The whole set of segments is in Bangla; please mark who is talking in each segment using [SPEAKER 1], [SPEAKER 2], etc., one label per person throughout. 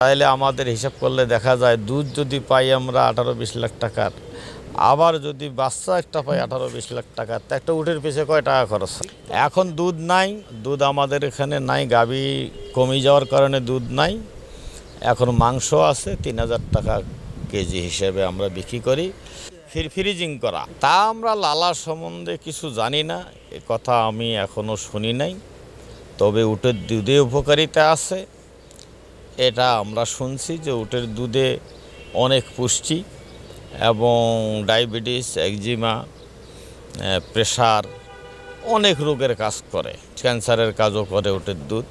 [SPEAKER 1] তাহলে আমাদের হিসাব করলে দেখা যায় দুধ যদি পাই আমরা 18-20 লাখ টাকার, আবার যদি বাচ্চা একটা পাই 18-20 লাখ টাকার, তা একটা উটের পিছে কয় টাকা খরচ? এখন দুধ নাই, দুধ আমাদের এখানে নাই, গাভী কমে যাওয়ার কারণে দুধ নাই। এখন মাংস আছে 3000 টাকা কেজি হিসেবে আমরা বিক্রি করি। ফ্রিজিং করা তা আমরা লালা সম্বন্ধে কিছু জানি না, এ কথা আমি এখনও শুনি নাই। তবে উটের দুধে উপকারিতা আছে, এটা আমরা শুনছি যে উটের দুধে অনেক পুষ্টি এবং ডায়াবেটিস, একজিমা, প্রেশার, অনেক রোগের কাজ করে, ক্যান্সারের কাজও করে উটের দুধ।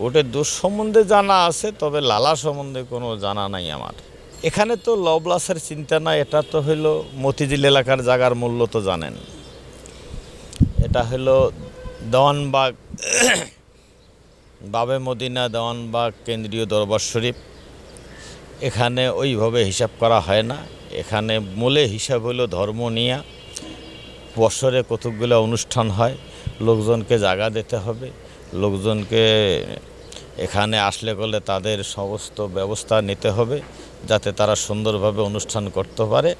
[SPEAKER 1] উটের দুধ সম্বন্ধে জানা আছে, তবে লালা সম্বন্ধে কোনো জানা নাই আমার। এখানে তো লবলাসের চিন্তা নাই, এটা তো হইলো মতিঝিল এলাকার জায়গার মূল্য তো জানেন, এটা হলো দেওয়ানবাগ, বাবে মদিনা, দেওয়ানবাগ কেন্দ্রীয় দরবার শরীফ। এখানে ওইভাবে হিসাব করা হয় না, এখানে মূলে হিসাব হলো ধর্ম নিয়ে। বছরে কতকগুলো অনুষ্ঠান হয়, লোকজনকে জায়গা দিতে হবে, লোকজনকে এখানে আসলে করলে তাদের সমস্ত ব্যবস্থা নিতে হবে যাতে তারা সুন্দরভাবে অনুষ্ঠান করতে পারে।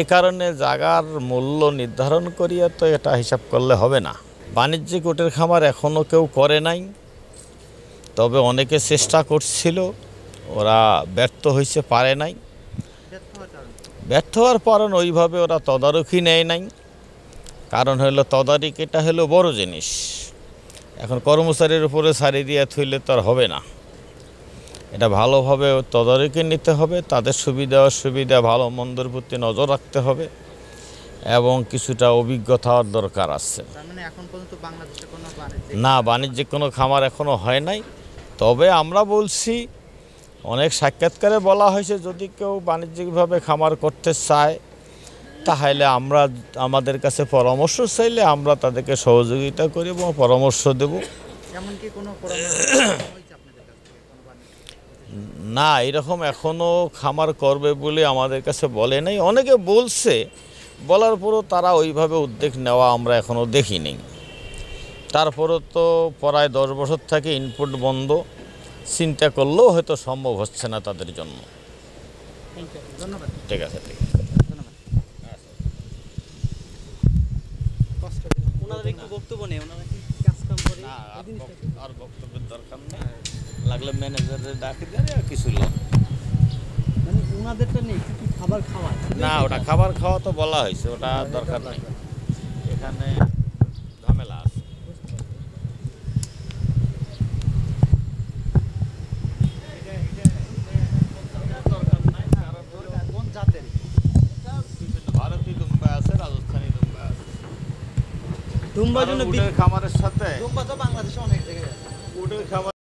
[SPEAKER 1] এ কারণে জায়গার মূল্য নির্ধারণ করিয়া তো এটা হিসাব করলে হবে না। বাণিজ্যিক উটের খামার এখনও কেউ করে নাই, তবে অনেকে চেষ্টা করছিল, ওরা ব্যর্থ হয়েছে, পারে নাই। ব্যর্থ হওয়ার কারণ ওইভাবে ওরা তদারকি নেয় নাই। কারণ হলো তদারকিটা হলো বড় জিনিস, এখন কর্মচারীর উপরে ছাড়ি দিয়ে থইলে তো আর হবে না। এটা ভালোভাবে তদারকি নিতে হবে, তাদের সুবিধা অসুবিধা ভালো মন্দর প্রতি নজর রাখতে হবে এবং কিছুটা অভিজ্ঞতার দরকার আছে। না, বাণিজ্যিক কোনো খামার এখনও হয় নাই। তবে আমরা বলছি, অনেক সাক্ষাৎকারে বলা হয়েছে যদি কেউ বাণিজ্যিকভাবে খামার করতে চায় তাহলে আমরা আমাদের কাছে পরামর্শ চাইলে আমরা তাদেরকে সহযোগিতা করি এবং পরামর্শ দেব। না, এরকম এখনও খামার করবে বলে আমাদের কাছে বলে নাই। অনেকে বলছে, বলার পরও তারা ওইভাবে উদ্যোগ নেওয়া আমরা এখনও দেখিনি। তারপরও তো প্রায় 10 বছর থেকে ইনপুট বন্ধ, চিন্তা করলেও হয়তো সম্ভব হচ্ছে না তাদের জন্য। ঠিক আছে, ঠিক আছে। আর বক্তব্যের দরকার নেই, লাগলে ম্যানেজারের ডাকি দেয় আর কিছু লোক না, ওটা খাবার খাওয়া তো বলা হয়েছে, ওটা দরকার নেই। এখানে ঝামেলা আছে। ভারতীয় দুম্বা আছে, রাজস্থানী দুম্বা আছে। দুম্বা জন্য খামারের সাথে বাংলাদেশে অনেক জায়গায় উটের খামার।